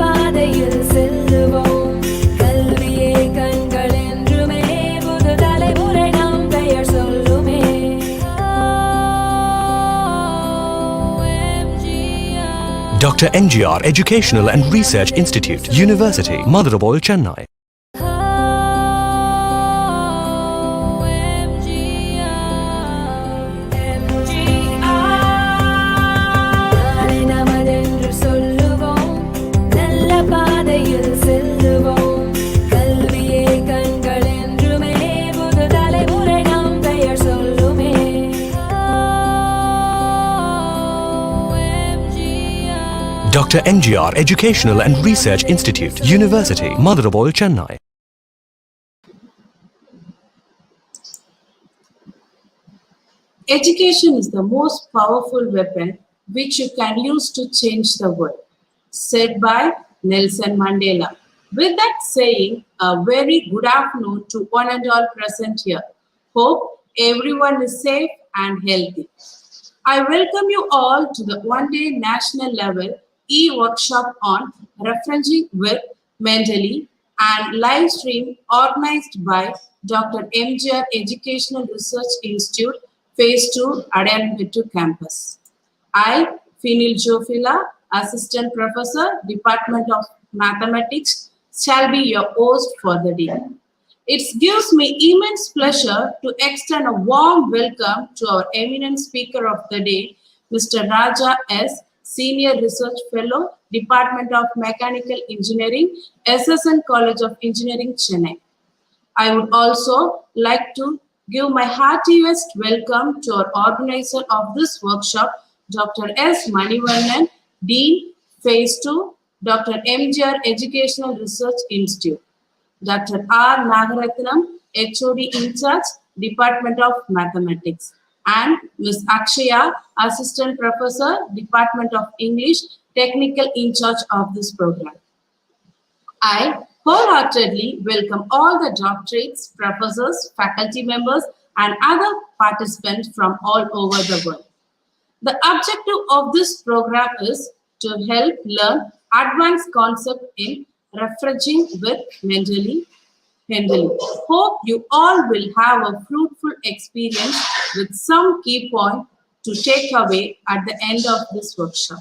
பாதையில் செல்லுவோம். கல்வியே கண்கள் என்றுமே புது தலைமுறை நம் பெயர் சொல்லுமே. Dr. NGR Educational and Research Institute, University, Madurai, Chennai. Dr. NGR Educational and Research Institute, University, Madurai, Chennai. Education is the most powerful weapon which you can use to change the world, said by Nelson Mandela. With that saying, a very good afternoon to one and all present here. Hope everyone is safe and healthy. I welcome you all to the one-day national level e-workshop on referencing with Mendeley and live stream organized by Dr. MGR Educational Research Institute, Phase 2, Adanpettu Campus. I, Finil Jofila, Assistant Professor, Department of Mathematics, shall be your host for the day. It gives me immense pleasure to extend a warm welcome to our eminent speaker of the day, Mr. Raja S., Senior Research Fellow, Department of Mechanical Engineering, SSN College of Engineering, Chennai. I would also like to give my heartiest welcome to our organizer of this workshop, Dr. S. Manivannan, Dean, Phase 2, Dr. MGR Educational Research Institute, Dr. R. Nagaratnam, HOD in charge, Department of Mathematics, and Ms. Akshaya, Assistant Professor, Department of English, Technical in charge of this program. I wholeheartedly welcome all the doctorates, professors, faculty members, and other participants from all over the world. The objective of this program is to help learn advanced concepts in referencing with Mendeley. Hope you all will have a fruitful experience with some key points to take away at the end of this workshop.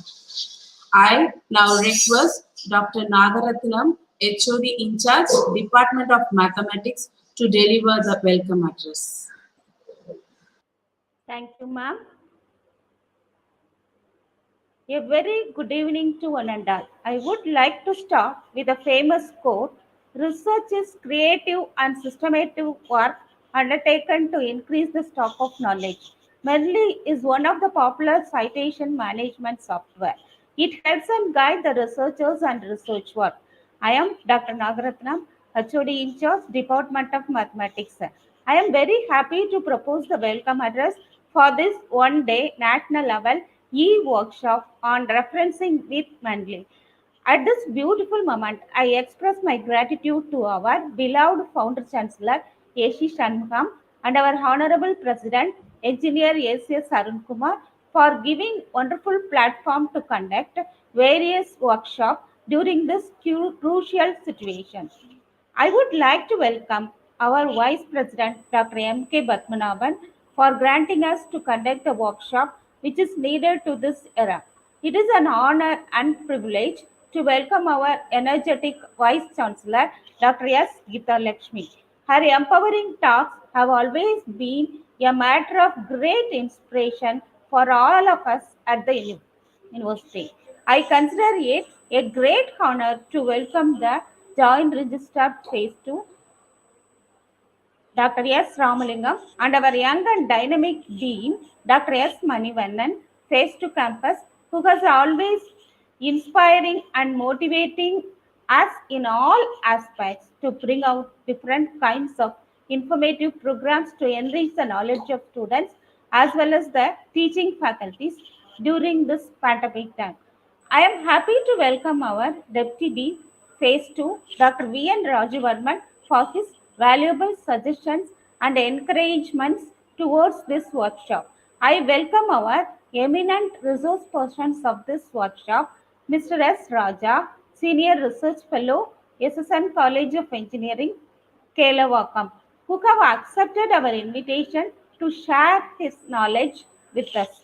I now request Dr. Nagaratnam, HOD in charge, Department of Mathematics, to deliver the welcome address. Thank you, ma'am. A very good evening to one and all. I would like to start with a famous quote: research is creative and systematic work undertaken to increase the stock of knowledge. Mendeley is one of the popular citation management software. It helps and guides the researchers and research work. I am Dr. Nagaratnam, HOD in charge, Department of Mathematics. I am very happy to propose the welcome address for this one-day national level e-workshop on referencing with Mendeley. At this beautiful moment, I express my gratitude to our beloved founder chancellor, A.C. Shanmugam, and our honorable president, engineer S.S. Arun Kumar, for giving wonderful platform to conduct various workshops during this crucial situation. I would like to welcome our Vice President, Dr. M.K. Batmanabhan, for granting us to conduct a workshop which is needed to this era. It is an honor and privilege to welcome our energetic Vice Chancellor, Dr. S. Geeta Lakshmi. Her empowering talks have always been a matter of great inspiration for all of us at the university. I consider it a great honor to welcome the Joint Registrar Phase 2, Dr. S. Ramalingam, and our young and dynamic Dean, Dr. S. Manivannan, Phase 2 Campus, who has always inspiring and motivating us in all aspects to bring out different kinds of informative programs to enrich the knowledge of students as well as the teaching faculties during this pandemic time. I am happy to welcome our Deputy Dean, Phase 2, Dr. V.N. Rajivarman, for his valuable suggestions and encouragements towards this workshop. I welcome our eminent resource persons of this workshop, Mr. S. Raja, Senior Research Fellow, SSN College of Engineering, Kalavakkam, who have accepted our invitation to share his knowledge with us.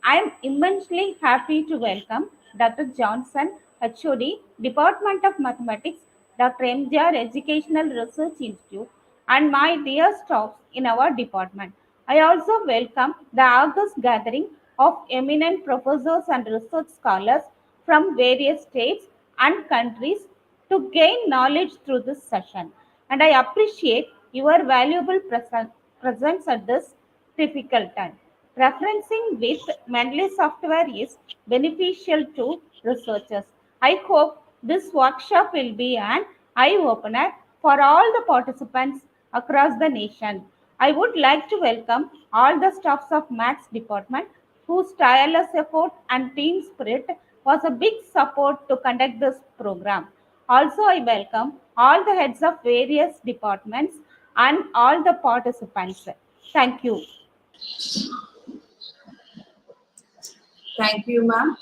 I am immensely happy to welcome Dr. Johnson, HOD, Department of Mathematics, Dr. MGR Educational Research Institute, and my dear staff in our department. I also welcome the august gathering of eminent professors and research scholars from various states and countries to gain knowledge through this session. And I appreciate your valuable presence at this difficult time. Referencing with Mendeley software is beneficial to researchers. I hope this workshop will be an eye-opener for all the participants across the nation. I would like to welcome all the staffs of Maths department whose tireless effort and team spirit was a big support to conduct this program. Also, I welcome all the heads of various departments and all the participants. Thank you. Thank you, ma'am.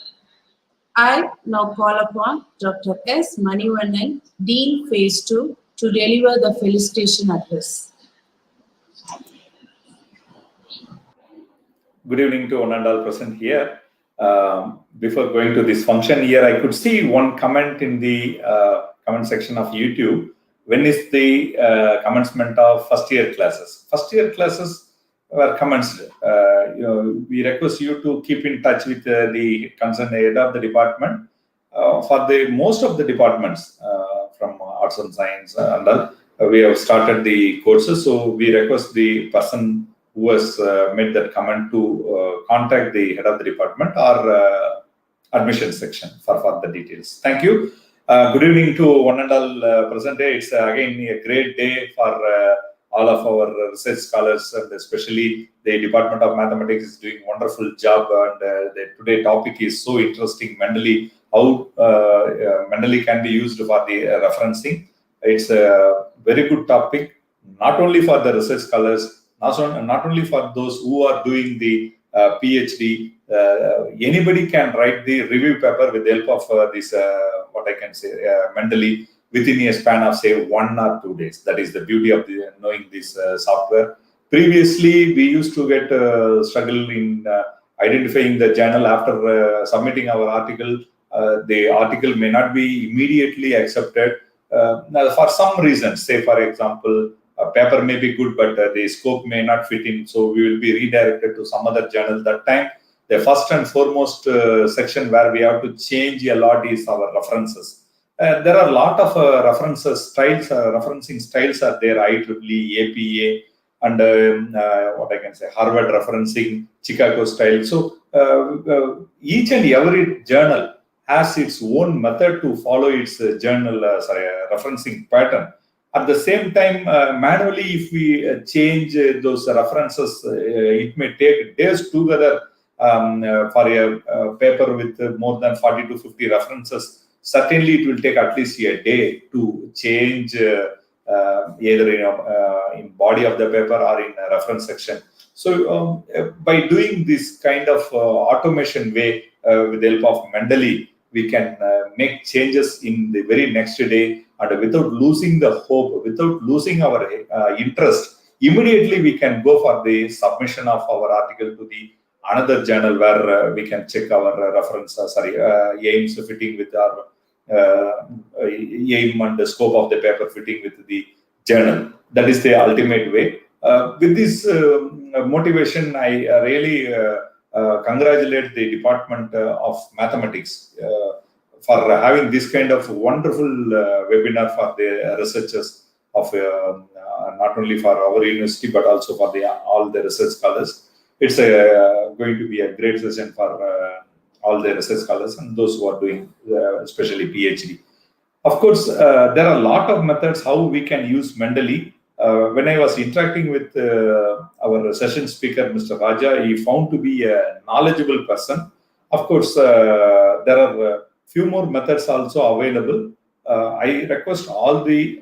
I now call upon Dr. S. Manivannan, Dean Phase 2, to deliver the felicitation address. Good evening to one and all present here. Before going to this function here, I could see one comment in the comment section of YouTube. When is the commencement of first year classes? First year classes were commenced. We request you to keep in touch with the concerned head of the department. For the most of the departments from arts and science and all, we have started the courses. So we request the person who has made that comment to contact the head of the department or admission section for further details. Thank you. Good evening to one and all present day. It's again a great day for all of our research scholars, and especially the Department of Mathematics is doing a wonderful job. And the today topic is so interesting, Mendeley, how Mendeley can be used for the referencing. It's a very good topic, not only for the research scholars, not only for those who are doing the PhD. Anybody can write the review paper with the help of this, what I can say, Mendeley, within a span of say 1 or 2 days. That is the beauty of knowing this software. Previously, we used to get struggle in identifying the journal after submitting our article. The article may not be immediately accepted for some reasons. Say, for example, a paper may be good, but the scope may not fit in. So we will be redirected to some other journal. That time, the first and foremost section where we have to change a lot is our references. There are a lot of references styles, referencing styles are there, IEEE, APA, and what I can say, Harvard referencing, Chicago style. So each and every journal has its own method to follow its referencing pattern. At the same time, manually, if we change those references, it may take days together for a paper with more than 40 to 50 references. Certainly, it will take at least a day to change either in body of the paper or in a reference section. So, by doing this kind of automation way with the help of Mendeley, we can make changes in the very next day, and without losing the hope, without losing our interest, immediately we can go for the submission of our article to the another journal where we can check our reference, aims fitting with our aim and the scope of the paper fitting with the journal. That is the ultimate way. With this motivation, I really congratulate the Department of Mathematics for having this kind of wonderful webinar for the researchers of not only for our university but also for all the research scholars. It's going to be a great session for all the research scholars and those who are doing especially PhD. Of course, there are a lot of methods how we can use Mendeley. When I was interacting with our session speaker, Mr. Raja, he found to be a knowledgeable person. Of course, there are few more methods also available. I request all the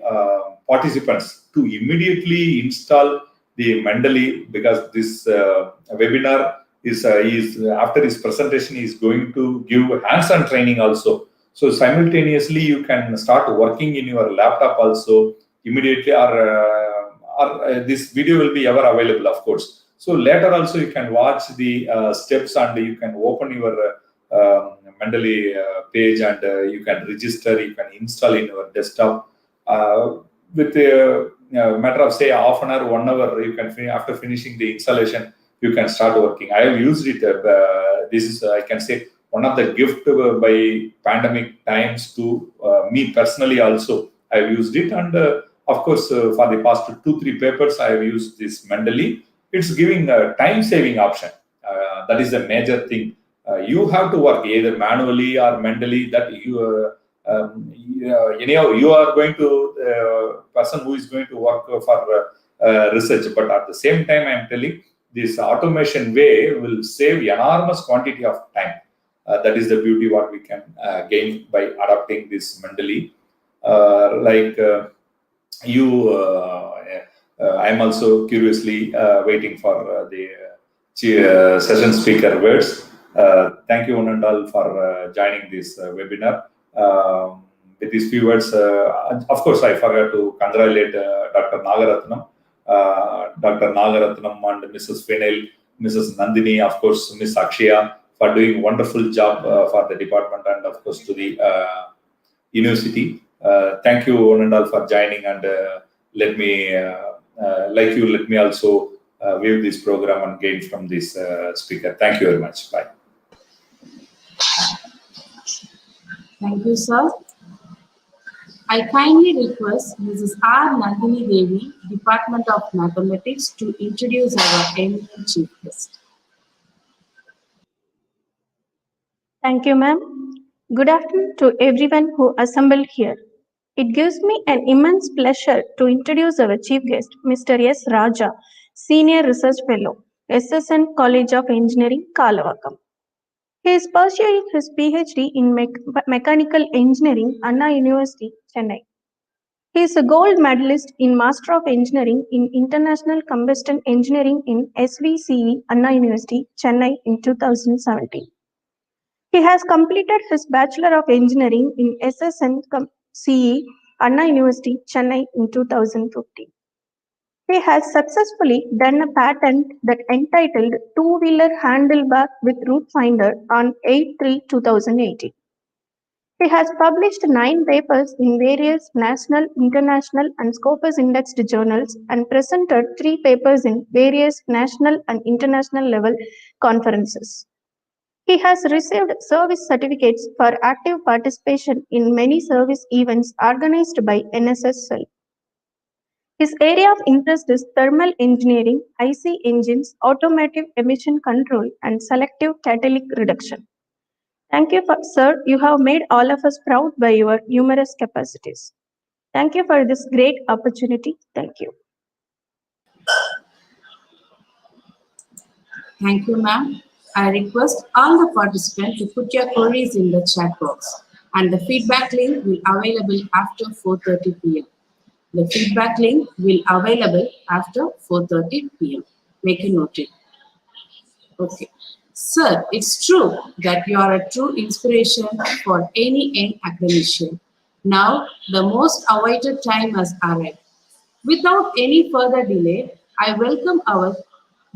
participants to immediately install the Mendeley, because this webinar is after his presentation, he is going to give hands-on training also. So simultaneously, you can start working in your laptop also immediately, or this video will be ever available, of course. So later also you can watch the steps, and you can open your Mendeley page, and you can register, you can install in your desktop. With a matter of say half an hour, 1 hour, you can after finishing the installation, you can start working. I have used it. This is, I can say, one of the gift by pandemic times to me personally also. I have used it, and of course, for the past 2-3 papers, I have used this Mendeley. It's giving a time-saving option. That is a major thing. You have to work either manually or Mendeley. That anyhow, you are going to person who is going to work for research, but at the same time, I am telling this automation way will save enormous quantity of time. That is the beauty what we can gain by adopting this Mendeley. I am also curiously waiting for the session speaker words. Thank you one and all for joining this webinar. With these few words, of course, I forgot to congratulate Dr. Nagaratnam, and Mrs. Fenel, Mrs. Nandini, of course, Ms. Akshaya, for doing wonderful job for the department, and of course to the university. Thank you one and all for joining, and let me also view this program and gain from this speaker. Thank you very much. Bye. Thank you, sir. I kindly request Mrs. R. Nandini Devi, Department of Mathematics, to introduce our eminent chief guest. Thank you, ma'am. Good afternoon to everyone who assembled here. It gives me an immense pleasure to introduce our chief guest, Mr. S. Raja, Senior Research Fellow, SSN College of Engineering, Kalavakkam. He is pursuing his PhD in Mechanical Engineering, Anna University, Chennai. He is a gold medalist in Master of Engineering in International Combustion Engineering in SVCE, Anna University, Chennai in 2017. He has completed his Bachelor of Engineering in SSN CE, Anna University, Chennai in 2015. He has successfully done a patent that entitled Two-Wheeler Handlebar with Route Finder on 8/3/2018. He has published 9 papers in various national, international, and Scopus indexed journals, and presented 3 papers in various national and international level conferences. He has received service certificates for active participation in many service events organized by NSS Cell. His area of interest is thermal engineering, IC engines, automotive emission control, and selective catalytic reduction. Thank you, sir. You have made all of us proud by your numerous capacities. Thank you for this great opportunity. Thank you. Thank you, ma'am. I request all the participants to put your queries in the chat box, and the feedback link will available after 4:30 p.m. The feedback link will available after 4:30 p.m. Make a note. Okay. Sir, it's true that you are a true inspiration for any young academician. Now, the most awaited time has arrived. Without any further delay, I welcome our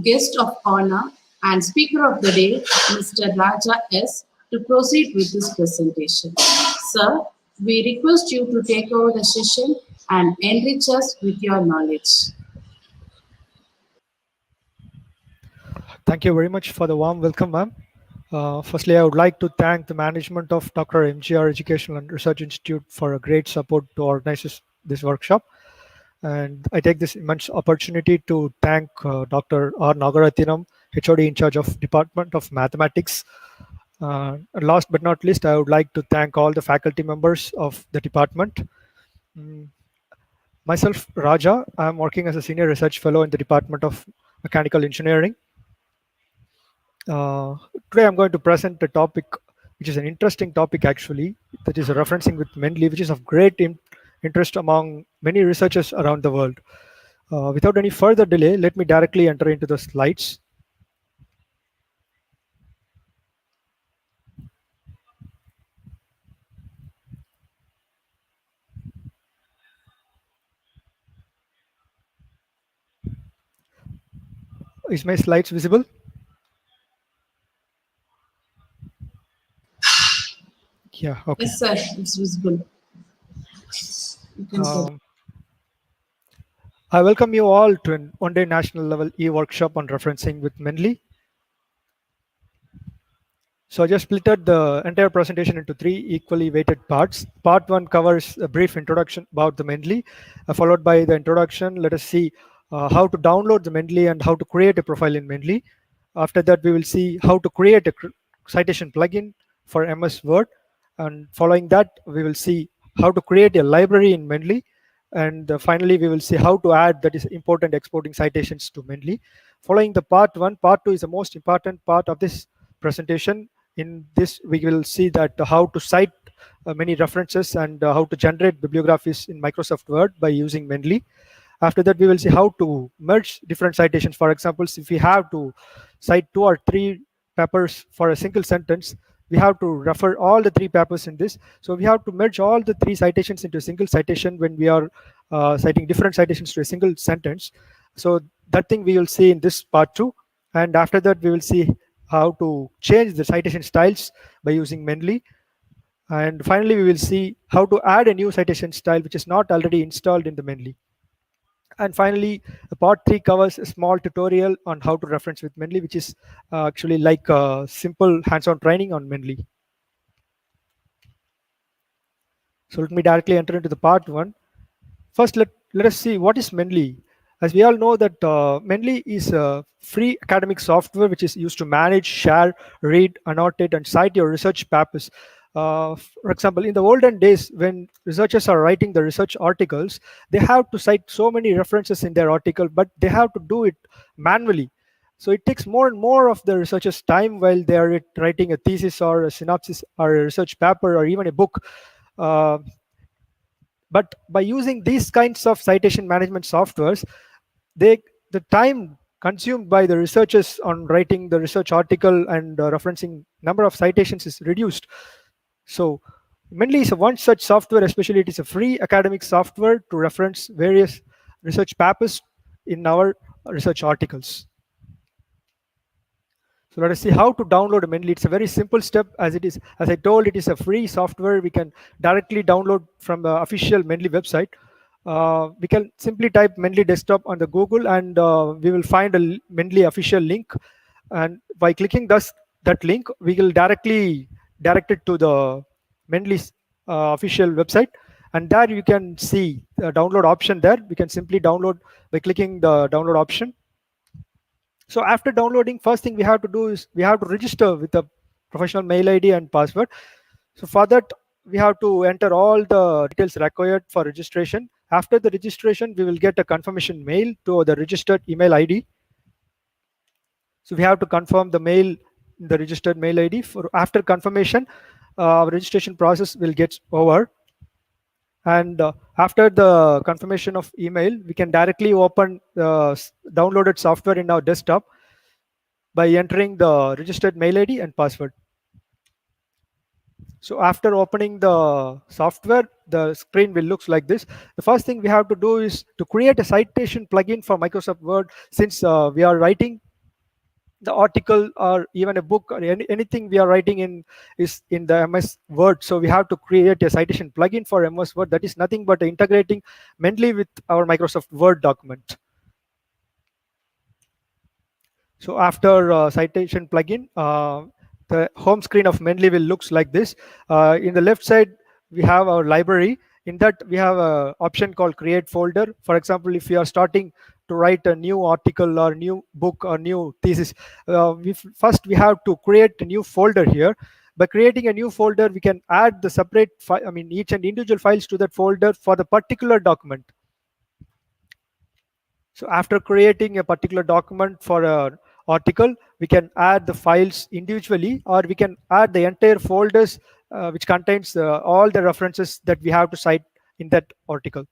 guest of honor and speaker of the day, Mr. Raja S., to proceed with this presentation. Sir, we request you to take over the session and enrich us with your knowledge. Thank you very much for the warm welcome, ma'am. Firstly, I would like to thank the management of Dr. MGR Educational and Research Institute for a great support to organize this workshop. And I take this immense opportunity to thank Dr. R. Nagaratnam, HOD in charge of Department of Mathematics. Last but not least, I would like to thank all the faculty members of the department. Myself, Raja, I'm working as a Senior Research Fellow in the Department of Mechanical Engineering. Today I'm going to present a topic which is an interesting topic actually, that is referencing with Mendeley, which is of great interest among many researchers around the world. Without any further delay, let me directly enter into the slides. Is my slides visible? Yeah, okay. Yes, sir, it's visible. You can say. I welcome you all to an one-day national level e-workshop on referencing with Mendeley. So I just splitted the entire presentation into 3 equally weighted parts. Part 1 covers a brief introduction about the Mendeley, followed by the introduction. Let us see how to download the Mendeley and how to create a profile in Mendeley. After that, we will see how to create a citation plugin for MS Word. And following that, we will see how to create a library in Mendeley. And finally, we will see how to add that is important exporting citations to Mendeley. Following the part 1, part 2 is the most important part of this presentation. In this, we will see that how to cite many references and how to generate bibliographies in Microsoft Word by using Mendeley. After that, we will see how to merge different citations. For example, if we have to cite 2 or 3 papers for a single sentence, we have to refer all the 3 papers in this. So we have to merge all the 3 citations into a single citation when we are citing different citations to a single sentence. So that thing we will see in this part 2. And after that, we will see how to change the citation styles by using Mendeley. And finally, we will see how to add a new citation style which is not already installed in the Mendeley. And finally, part 3 covers a small tutorial on how to reference with Mendeley, which is actually like a simple hands-on training on Mendeley. So let me directly enter into the part 1. First, let us see what is Mendeley. As we all know that Mendeley is a free academic software which is used to manage, share, read, annotate, and cite your research papers. For example, in the olden days, when researchers are writing the research articles, they have to cite so many references in their article, but they have to do it manually. So it takes more and more of the researchers' time while they are writing a thesis or a synopsis or a research paper or even a book. But by using these kinds of citation management softwares, the time consumed by the researchers on writing the research article and referencing number of citations is reduced. So Mendeley is one such software, especially it is a free academic software to reference various research papers in our research articles. So let us see how to download a Mendeley. It's a very simple step as it is. As I told, it is a free software. We can directly download from the official Mendeley website. We can simply type Mendeley desktop on the Google and we will find a Mendeley official link. And by clicking that link, we will directly direct it to the Mendeley's official website. And there you can see the download option there. We can simply download by clicking the download option. So after downloading, first thing we have to do is we have to register with a professional mail ID and password. So for that, we have to enter all the details required for registration. After the registration, we will get a confirmation mail to the registered email ID. So we have to confirm the mail, the registered mail ID. After confirmation, registration process will get over. And after the confirmation of email, we can directly open the downloaded software in our desktop by entering the registered mail ID and password. So after opening the software, the screen will look like this. The first thing we have to do is to create a citation plugin for Microsoft Word. Since we are writing the article or even a book or anything we are writing in is in the MS Word. So we have to create a citation plugin for MS Word. That is nothing but integrating Mendeley with our Microsoft Word document. So after citation plugin, the home screen of Mendeley will looks like this. In the left side, we have our library. In that, we have an option called create folder. For example, if you are starting to write a new article or new book or new thesis, first we have to create a new folder here. By creating a new folder, we can add the separate file, each and individual files to that folder for the particular document. So after creating a particular document for an article, we can add the files individually, or we can add the entire folders which contains all the references that we have to cite in that article.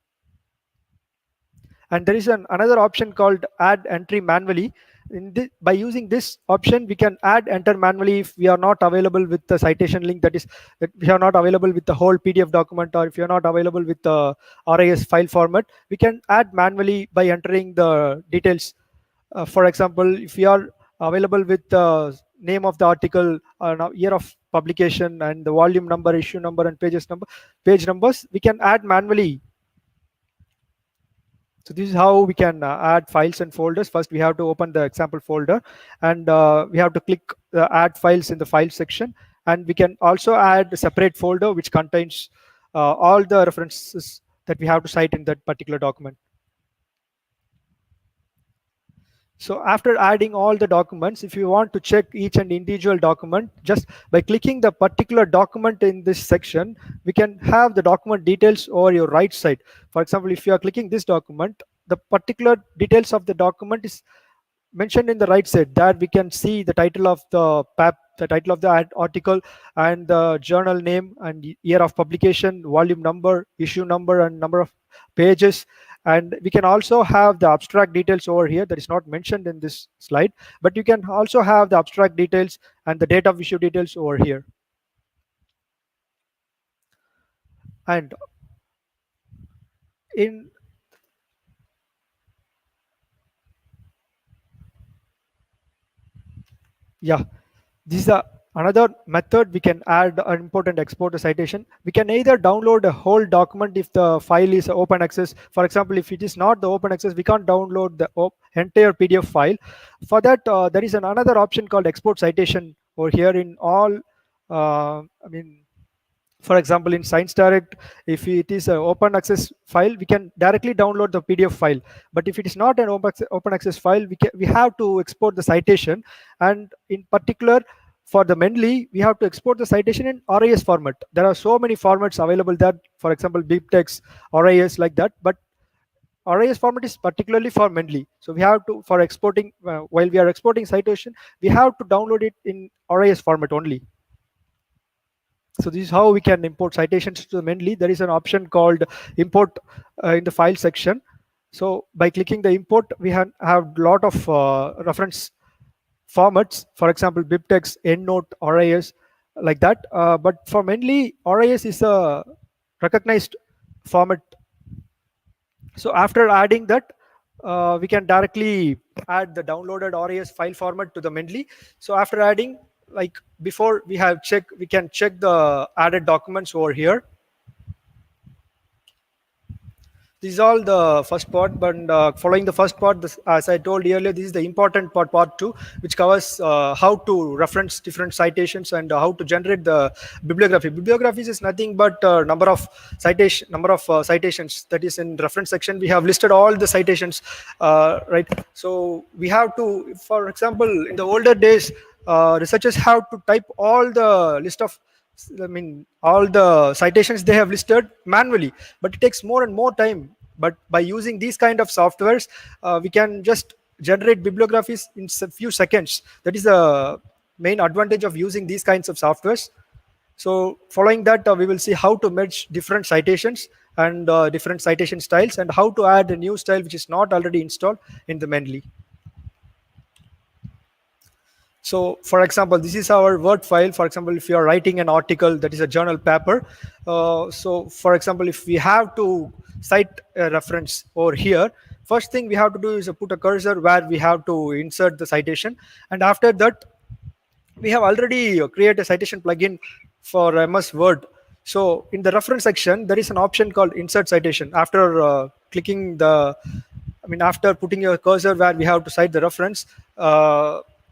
And there is another option called add entry manually. By using this option, we can add enter manually if we are not available with the citation link, that we are not available with the whole PDF document, or if you are not available with the RIS file format, we can add manually by entering the details For example, if we are available with the name of the article, year of publication, and the volume number, issue number, and page numbers, we can add manually. So this is how we can add files and folders. First, we have to open the example folder, and we have to click add files in the file section. And we can also add a separate folder which contains all the references that we have to cite in that particular document. So after adding all the documents, if you want to check each and individual document, just by clicking the particular document in this section, we can have the document details over your right side. For example, if you are clicking this document, the particular details of the document is mentioned in the right side. That we can see the title of the title of the article, and the journal name, and year of publication, volume number, issue number, and number of pages. And we can also have the abstract details over here that is not mentioned in this slide, but you can also have the abstract details and the date of issue details over here. And in this is another method we can add or import and export a citation. We can either download a whole document if the file is open access. For example, if it is not the open access, we can't download the entire PDF file. For that, there is another option called export citation over here in all. For example, in Science Direct, if it is an open access file, we can directly download the PDF file. But if it is not an open access file, we have to export the citation. And in particular, for the Mendeley, we have to export the citation in RIS format. There are so many formats available there, for example, BibTeX, RIS, like that. But RIS format is particularly for Mendeley. So we have to, for exporting, while we are exporting citation, we have to download it in RIS format only. So this is how we can import citations to the Mendeley. There is an option called import in the file section. So by clicking the import, we have a lot of reference formats. For example, BibTeX, EndNote, RIS, like that. But for Mendeley, RIS is a recognized format. So after adding that, we can directly add the downloaded RIS file format to the Mendeley. So after adding, like before, we can check the added documents over here. This is all the first part, but following the first part, as I told earlier, this is the important part 2, which covers how to reference different citations and how to generate the bibliography. Bibliographies is nothing but number of citations that is in reference section. We have listed all the citations, right? So we have to, for example, in the older days, researchers have to type all the list of, all the citations they have listed manually, but it takes more and more time. But by using these kind of softwares, we can just generate bibliographies in a few seconds. That is the main advantage of using these kinds of softwares. So following that, we will see how to merge different citations and different citation styles, and how to add a new style which is not already installed in the Mendeley. So for example, this is our Word file. For example, if you are writing an article that is a journal paper. So for example, if we have to cite a reference over here, first thing we have to do is put a cursor where we have to insert the citation. And after that, we have already created a citation plugin for MS Word. So in the reference section, there is an option called insert citation. After clicking the, after putting your cursor where we have to cite the reference,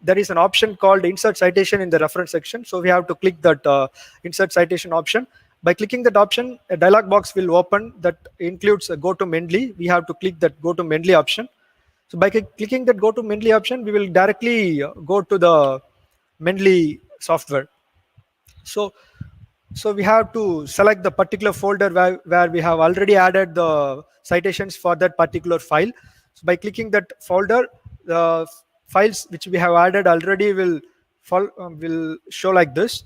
there is an option called insert citation in the reference section. So we have to click that insert citation option. By clicking that option, a dialog box will open that includes a go to Mendeley. We have to click that go to Mendeley option. So by clicking that go to Mendeley option, we will directly go to the Mendeley software. So we have to select the particular folder where we have already added the citations for that particular file. So by clicking that folder, the files which we have added already will show like this.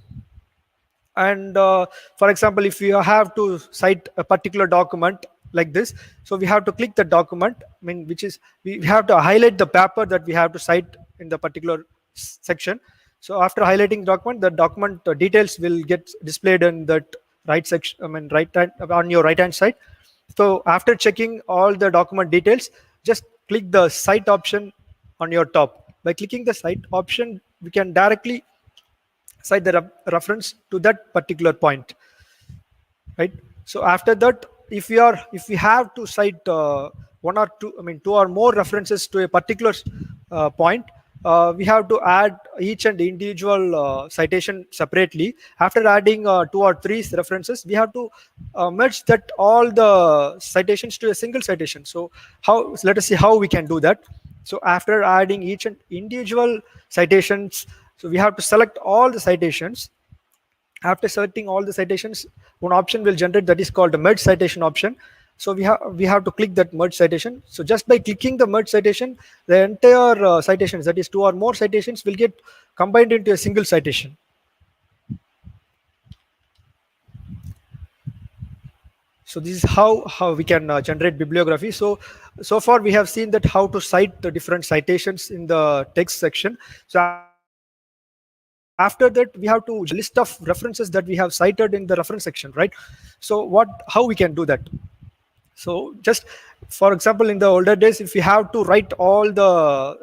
And for example, if you have to cite a particular document like this, so we have to click the document, which is, we have to highlight the paper that we have to cite in the particular section. So after highlighting document, the document details will get displayed in that right section, on your right hand side. So after checking all the document details, just click the cite option on your top. By clicking the cite option, we can directly cite the reference to that particular point, right? So after that, if we have to cite one or two, I mean two or more references to a particular point, we have to add each and individual citation separately. After adding two or three references, we have to merge that all the citations to a single citation. So let us see how we can do that. So after adding each and individual citations, so we have to select all the citations. After selecting all the citations, one option will generate that is called the merge citation option. So we have to click that merge citation. So just by clicking the merge citation, the entire citations, that is two or more citations, will get combined into a single citation. So this is how we can generate bibliography. So far we have seen that how to cite the different citations in the text section. So after that, we have to list of references that we have cited in the reference section, right? So how we can do that? So just for example, in the older days, if we have to write all the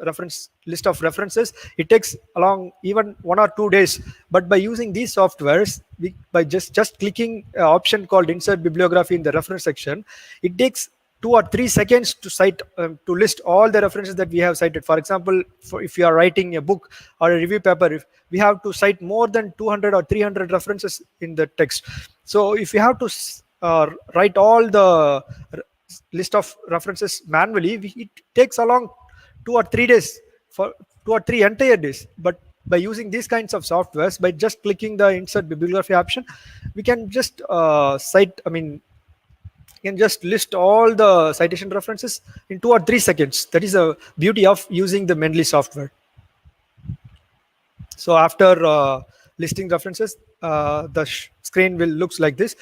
list of references, it takes along even 1 or 2 days. But by using these softwares, by just clicking an option called insert bibliography in the reference section, it takes 2 or 3 seconds to cite to list all the references that we have cited. For example, if you are writing a book or a review paper, if we have to cite more than 200 or 300 references in the text. So if you have to write all the list of references manually, it takes along 2 or 3 days, for 2 or 3 entire days. But by using these kinds of softwares, by just clicking the insert bibliography option, we can just can just list all the citation references in 2 or 3 seconds. That is the beauty of using the Mendeley software. So after listing references, the screen will looks like this.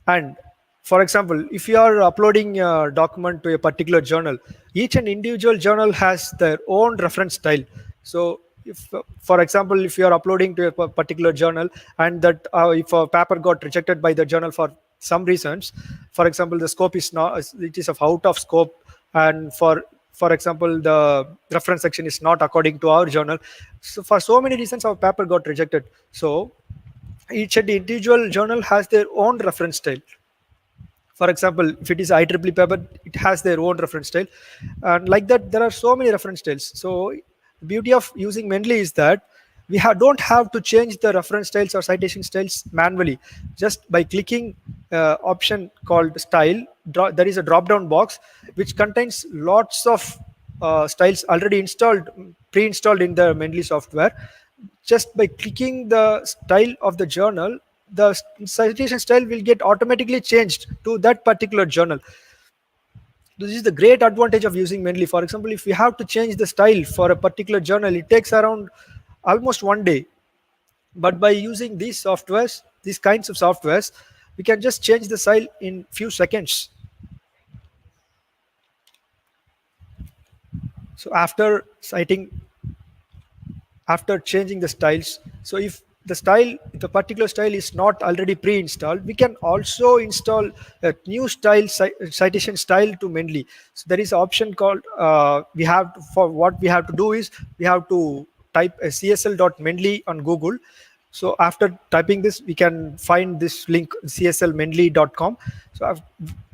And for example, if you are uploading a document to a particular journal, each and individual journal has their own reference style. So if, for example, if you are uploading to a particular journal, and that if a paper got rejected by the journal for some reasons, for example, the scope is not, it is out of scope, and for example, the reference section is not according to our journal. So for so many reasons, our paper got rejected. So each and individual journal has their own reference style. For example, if it is IEEE paper, it has their own reference style, and like that, there are so many reference styles. So the beauty of using Mendeley is that we don't have to change the reference styles or citation styles manually. Just by clicking option called style, there is a drop-down box which contains lots of styles already pre-installed in the Mendeley software. Just by clicking the style of the journal, the citation style will get automatically changed to that particular journal. This is the great advantage of using Mendeley. For example, if you have to change the style for a particular journal, it takes around almost 1 day. But by using these softwares, these kinds of softwares, we can just change the style in few seconds. So after changing the styles, so if the particular style is not already pre-installed, we can also install a new citation style to Mendeley. So there is an option called what we have to do is we have to type a csl.mendeley on Google. So after typing this, we can find this link, cslmendeley.com. So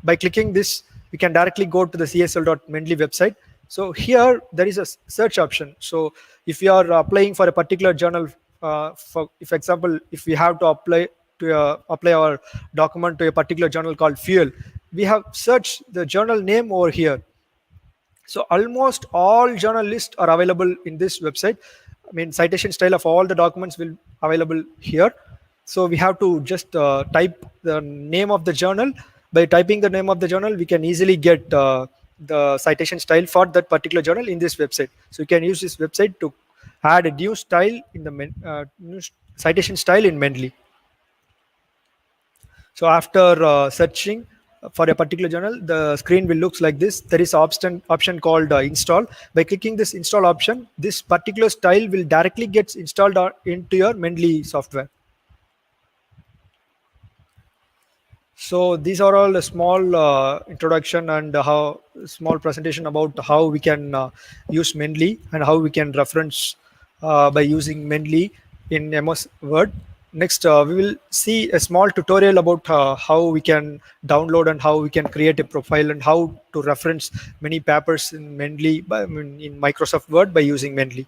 by clicking this, we can directly go to the csl.mendeley website. So here there is a search option. So if you are applying for a particular journal, for example, if we have to apply our document to a particular journal called Fuel, we have searched the journal name over here. So almost all journal lists are available in this website. I mean, citation style of all the documents will available here. So we have to just type the name of the journal. By typing the name of the journal, we can easily get the citation style for that particular journal in this website. So you can use this website to add a new style in the new citation style in Mendeley. So after searching for a particular journal, the screen will look like this. There is an option called install. By clicking this install option, this particular style will directly get installed into your Mendeley software. So these are all a small introduction and how small presentation about how we can use Mendeley and how we can reference by using Mendeley in MS Word. Next, we will see a small tutorial about how we can download and how we can create a profile and how to reference many papers in Mendeley in Microsoft Word by using Mendeley.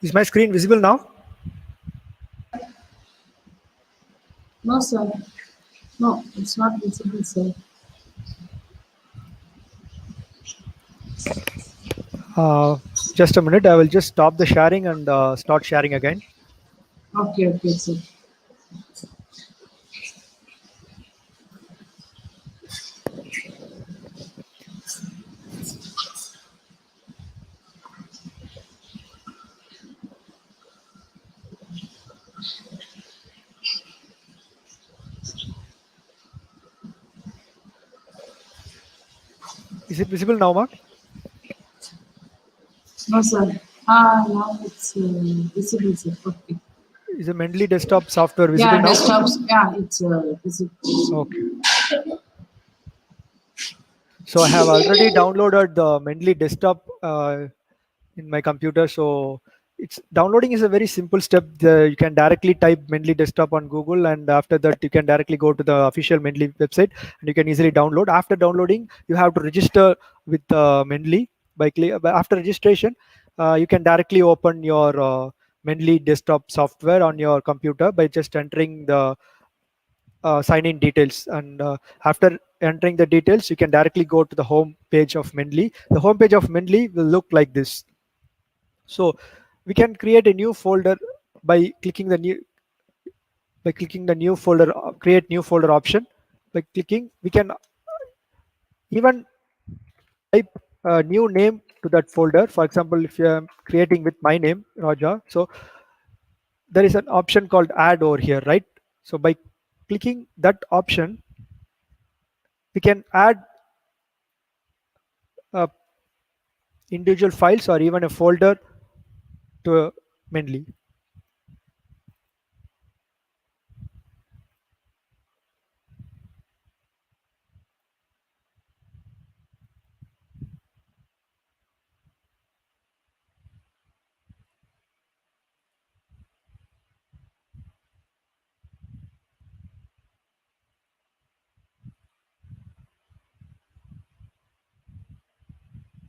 Is my screen visible now? No, sir. No, it's not visible, sir. Just a minute. I will just stop the sharing and start sharing again. Okay, okay, sir. Is it visible now, Mark? No, sir. Now it's visible, sir. Okay. Is the Mendeley desktop software visible Yeah, now? desktops. Yeah, it's visible. Okay. So I have already downloaded the Mendeley desktop in my computer. So it's downloading is a very simple step. You can directly type Mendeley desktop on Google, and after that you can directly go to the official Mendeley website, and you can easily download. After downloading, you have to register with Mendeley after registration. You can directly open your Mendeley desktop software on your computer by just entering the sign-in details, and after entering the details you can directly go to the home page of Mendeley. The home page of Mendeley will look like this. So we can create a new folder by clicking the new folder, create new folder option. By clicking, we can even type a new name to that folder. For example, if I'm creating with my name Raja, so there is an option called add over here, right? So by clicking that option, we can add individual files or even a folder to Mendeley.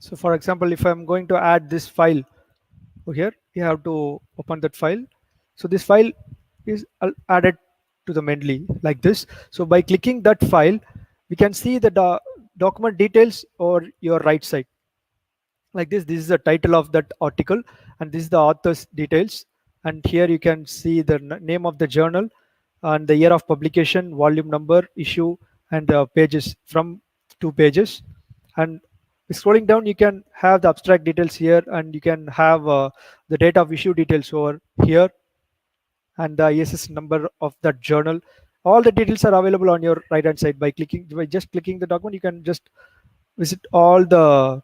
So for example, if I'm going to add this file over here, you have to open that file. So this file is added to the Mendeley like this. So by clicking that file, we can see the document details or your right side like this. This is the title of that article, and this is the author's details. And here you can see the name of the journal and the year of publication, volume number, issue, and the pages from 2 pages. And scrolling down, you can have the abstract details here, and you can have the date of issue details over here, and the ISS number of that journal. All the details are available on your right hand side. By just clicking the document, you can just visit all the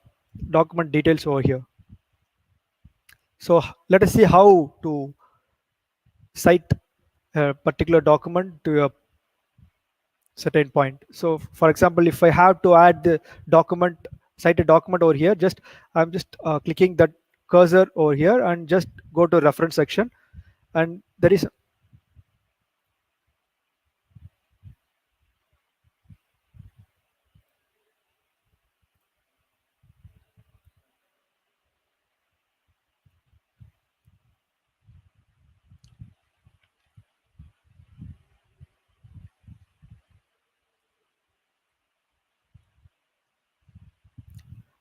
document details over here. So let us see how to cite a particular document to a certain point. So for example, if I have to add the document, cite a document over here, I'm just clicking that cursor over here and just go to reference section, and there is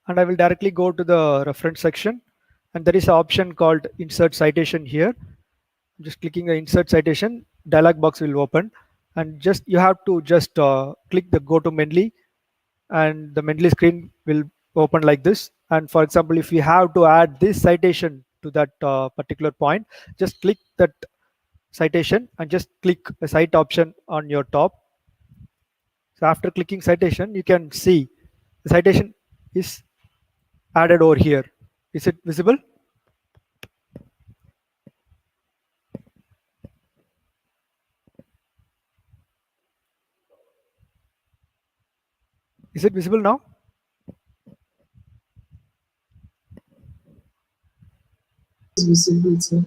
and I will directly go to the reference section, and there is an option called insert citation here. Just clicking the insert citation, dialog box will open, and just you have to just click the go to Mendeley, and the Mendeley screen will open like this. And for example, if you have to add this citation to that particular point, just click that citation and just click the cite option on your top. So after clicking citation, you can see the citation is added over here. Is it visible? Is it visible now? It's visible, sir.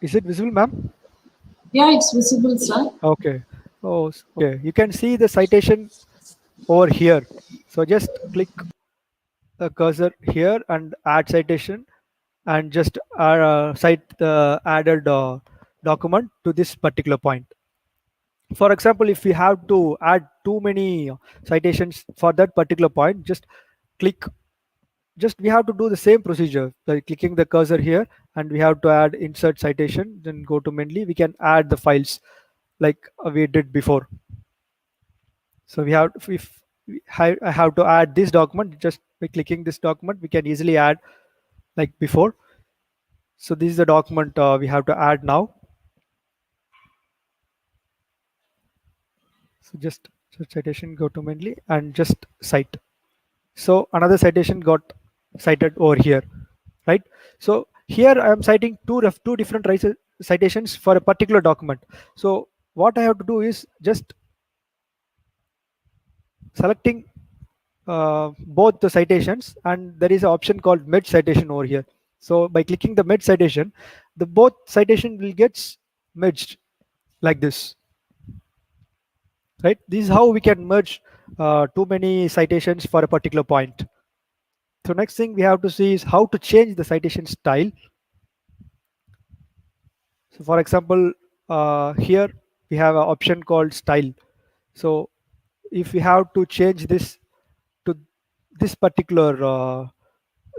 Is it visible, ma'am? Yeah, it's visible, sir. Okay. Oh, okay. You can see the citation over here. So just click the cursor here and add citation, and just cite the added document to this particular point. For example, if we have to add too many citations for that particular point, just click. Just we have to do the same procedure by clicking the cursor here, and we have to add insert citation. Then go to Mendeley. We can add the files like we did before. So we have if I have to add this document, just by clicking this document, we can easily add like before. So this is the document we have to add now. So just citation, go to Mendeley and just cite. So another citation got cited over here, right? So here I am citing two different citations for a particular document. So what I have to do is just selecting both the citations, and there is an option called merge citation over here. So by clicking the merge citation, the both citation will get merged like this, right? This is how we can merge too many citations for a particular point. So next thing we have to see is how to change the citation style. So for example, here we have an option called style. So if we have to change this to this particular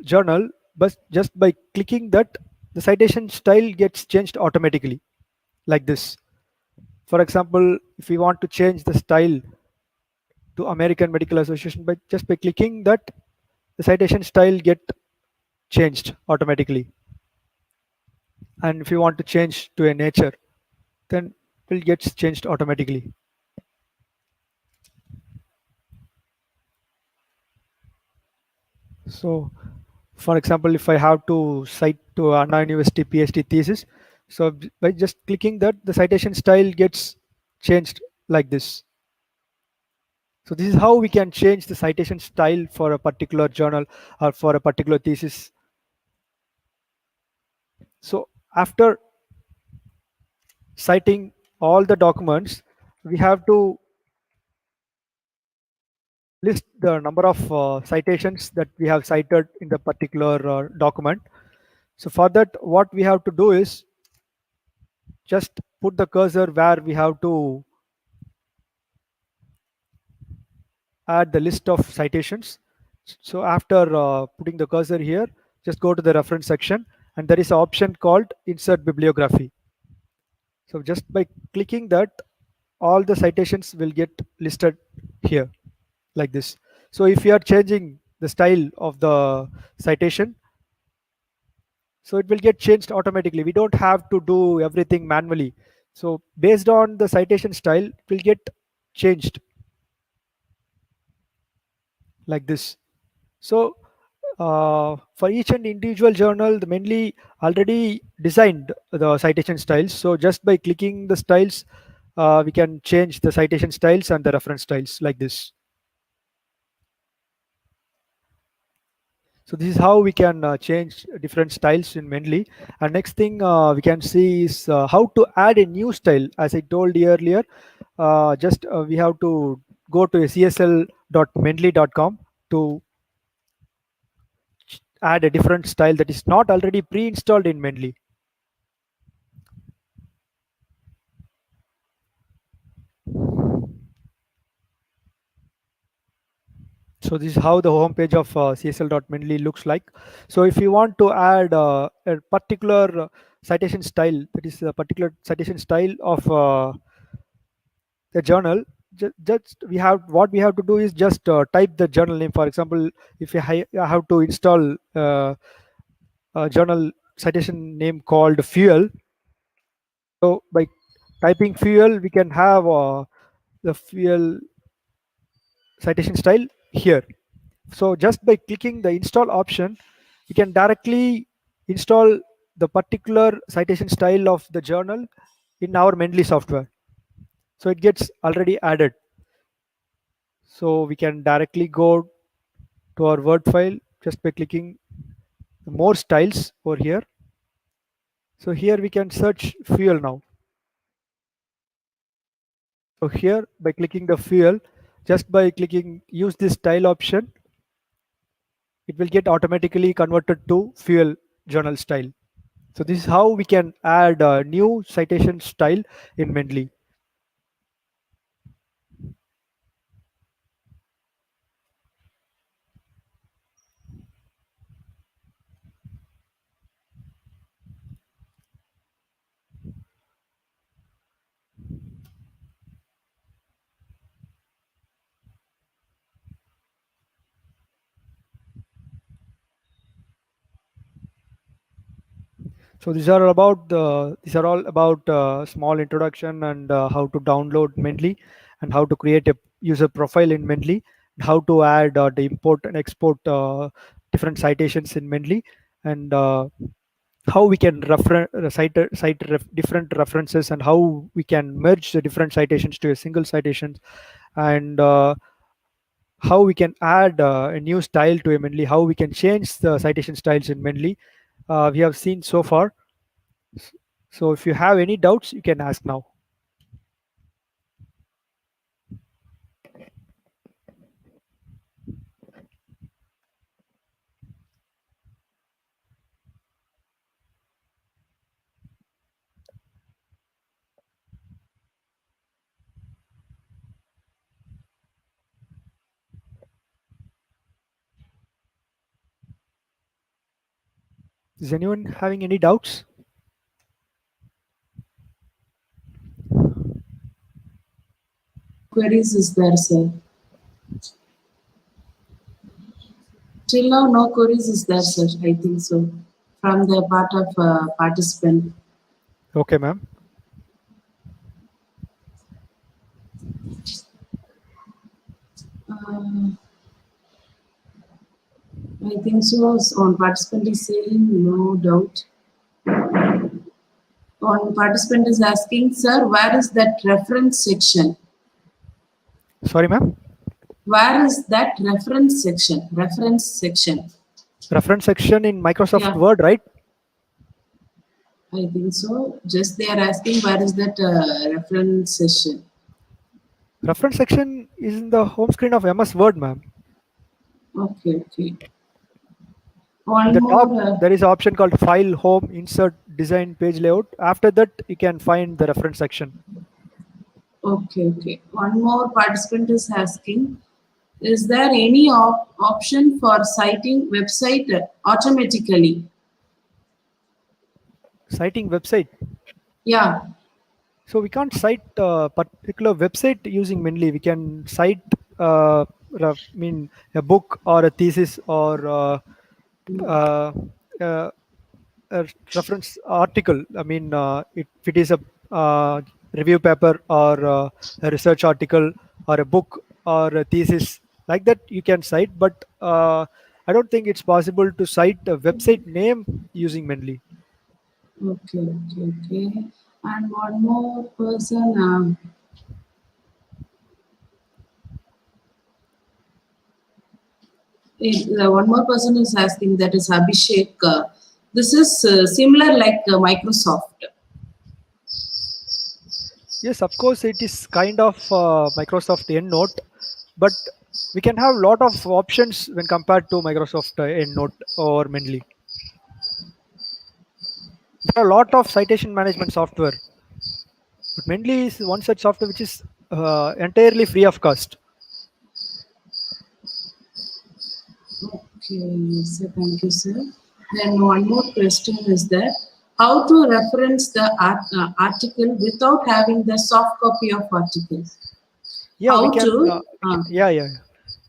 journal, but just by clicking that, the citation style gets changed automatically like this. For example, if we want to change the style to American Medical Association, by just by clicking that, the citation style get changed automatically. And if you want to change to a nature, then it will get changed automatically. So for example, if I have to cite to Anna University PhD thesis, so by just clicking that, the citation style gets changed like this. So this is how we can change the citation style for a particular journal or for a particular thesis. So after citing all the documents, we have to list the number of citations that we have cited in the particular document. So for that, what we have to do is just put the cursor where we have to add the list of citations. So after putting the cursor here, just go to the reference section, and there is an option called insert bibliography. So just by clicking that, all the citations will get listed here like this. So if you are changing the style of the citation, so it will get changed automatically. We don't have to do everything manually. So based on the citation style, it will get changed like this. So for each and individual journal, the Mendeley already designed the citation styles. So just by clicking the styles, we can change the citation styles and the reference styles like this. So this is how we can change different styles in Mendeley. And next thing we can see is how to add a new style. As I told you earlier, we have to go to csl.mendeley.com to add a different style that is not already pre-installed in Mendeley. So this is how the homepage of csl.mendeley looks like. So if you want to add a particular citation style, that is a particular citation style of the journal, just we have to do is just type the journal name. For example, if you have to install a journal citation name called fuel, so by typing fuel we can have the fuel citation style here. So just by clicking the install option, you can directly install the particular citation style of the journal in our Mendeley software. So it gets already added. So we can directly go to our Word file just by clicking more styles over here. So here we can search fuel now. So here by clicking the fuel, just by clicking use this style option, it will get automatically converted to fuel journal style. So this is how we can add a new citation style in Mendeley. So these are all about small introduction and how to download Mendeley and how to create a user profile in Mendeley, how to add the import and export different citations in Mendeley, and how we can different references, and how we can merge the different citations to a single citation, and how we can add a new style to a Mendeley, how we can change the citation styles in Mendeley. We have seen so far. So if you have any doubts, you can ask now. Is anyone having any doubts? Queries is there, sir. Till now, no queries is there, sir. I think so. From the part of participant. Okay, ma'am. I think so. On participant is saying no doubt. On participant is asking, sir, where is that reference section? Sorry, ma'am. Where is that reference section? Reference section. Reference section in Microsoft Yeah. Word, right? I think so. Just they are asking where is that reference section. Reference section is in the home screen of MS Word, ma'am. Okay, okay. One At the more. top, there is an option called File, Home, Insert, Design, Page Layout. After that, you can find the reference section. Okay, okay. One more participant is asking, is there any option for citing website automatically? Citing website. Yeah. So we can't cite a particular website using Mendeley. We can cite, a book or a thesis or a reference article. If it is a review paper or a research article or a book or a thesis, like that you can cite. But I don't think it's possible to cite a website name using Mendeley. Okay, okay, okay. And one more person. One more person is asking, that is Abhishek. This is similar like Microsoft. Yes, of course, it is kind of Microsoft EndNote, but we can have a lot of options when compared to Microsoft EndNote or Mendeley. There are a lot of citation management software, but Mendeley is one such software which is entirely free of cost. Okay, sir, thank you, sir. Then one more question is that how to reference the article without having the soft copy of article? Yeah, How we can. to?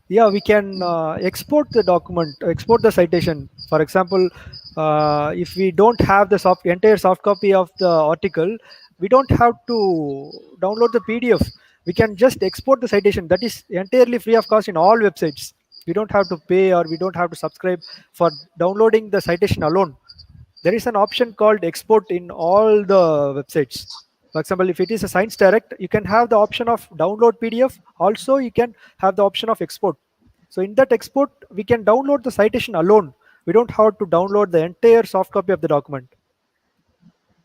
Yeah, we can export the document, export the citation. For example, if we don't have the entire soft copy of the article, we don't have to download the PDF. We can just export the citation. That is entirely free of cost in all websites. We don't have to pay or we don't have to subscribe for downloading the citation alone. There is an option called export in all the websites. For example, if it is a Science Direct, you can have the option of download PDF. Also, you can have the option of export. So in that export, we can download the citation alone. We don't have to download the entire soft copy of the document.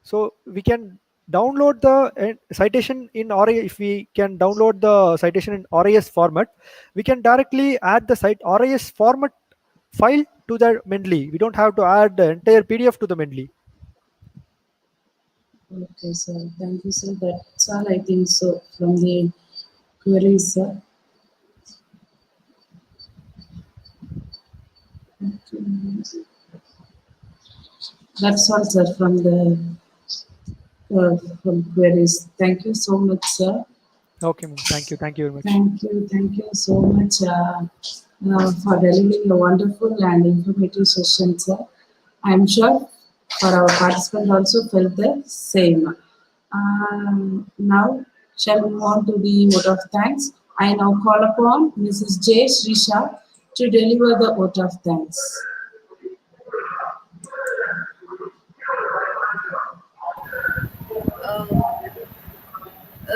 So we can download the citation in RIS. If we can download the citation in RIS format, we can directly add the RIS format file to the Mendeley. We don't have to add the entire PDF to the Mendeley. Okay, sir. Thank you, sir. That's all I think so from the queries, sir. Okay. That's all, sir, from the from queries. Thank you so much, sir. Okay, ma'am. Thank you. Thank you very much. Thank you so much for delivering a wonderful and informative session, sir. I'm sure for our participants also felt the same. Now, shall we move on to the vote of thanks? I now call upon Mrs. J. Srisha to deliver the vote of thanks.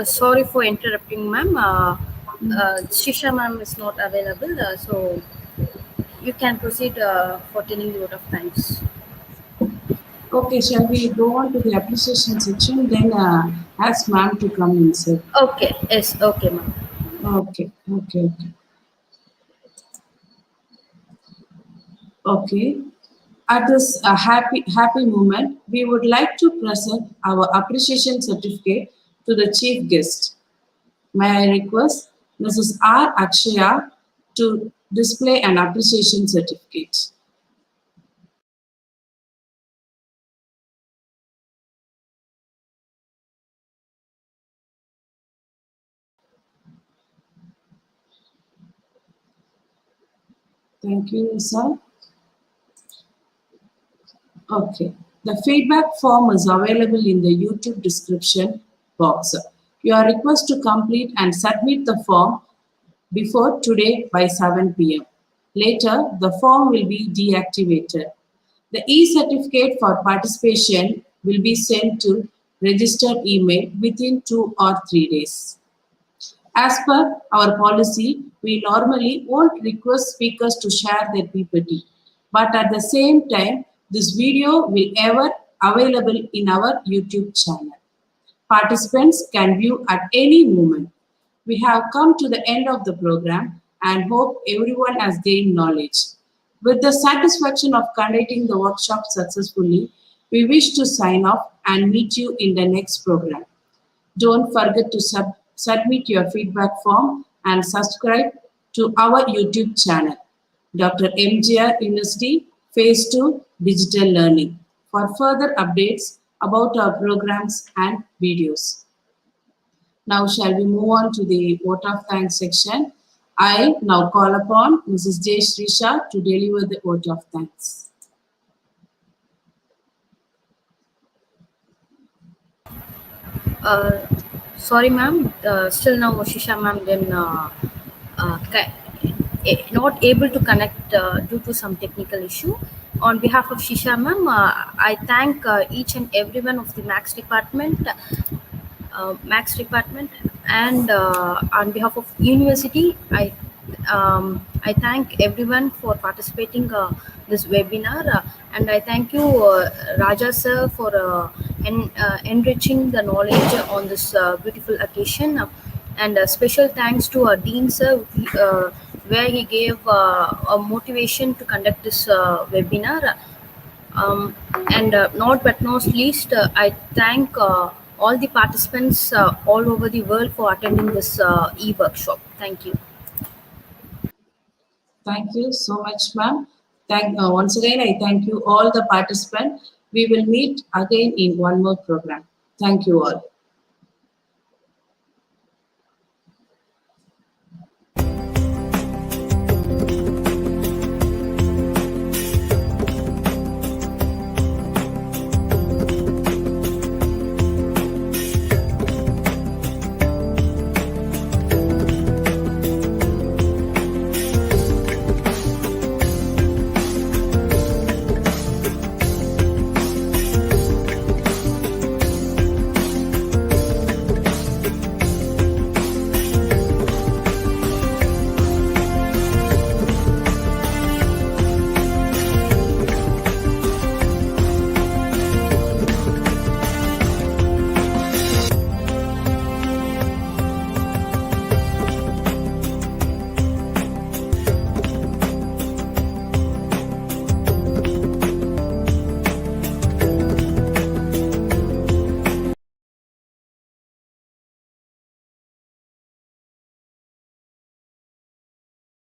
Sorry for interrupting, ma'am. Shisha ma'am is not available, so you can proceed for telling the vote of thanks. Okay, shall we go on to the appreciation section? Then ask ma'am to come in, sir. Okay, yes, okay, ma'am. Okay. Okay. At this happy moment, we would like to present our appreciation certificate to the chief guest. May I request Mrs. R. Akshaya to display an appreciation certificate. Thank you, sir. Okay. The feedback form is available in the YouTube description box. You are requested to complete and submit the form before today by 7 p.m. Later, the form will be deactivated. The e-certificate for participation will be sent to registered email within 2 or 3 days. As per our policy, we normally won't request speakers to share their PPT, but at the same time, this video will ever available in our YouTube channel. Participants can view at any moment. We have come to the end of the program and hope everyone has gained knowledge. With the satisfaction of conducting the workshop successfully, we wish to sign off and meet you in the next program. Don't forget to submit your feedback form and subscribe to our YouTube channel, Dr. MGR University Phase 2 Digital Learning, for further updates about our programs and videos. Now, shall we move on to the vote of thanks section? I now call upon Mrs. J. Srisha to deliver the vote of thanks. Sorry, ma'am. Still now, Shisha ma'am then not able to connect due to some technical issue. On behalf of Shisha ma'am, I thank each and everyone of the Max department, and on behalf of university, I thank everyone for participating this webinar, and I thank you, Raja sir, for enriching the knowledge on this beautiful occasion. And special thanks to our dean sir. where he gave a motivation to conduct this webinar. And not but not least, I thank all the participants all over the world for attending this e-workshop. Thank you. Thank you so much, ma'am. Once again, I thank you all the participants. We will meet again in one more program. Thank you all.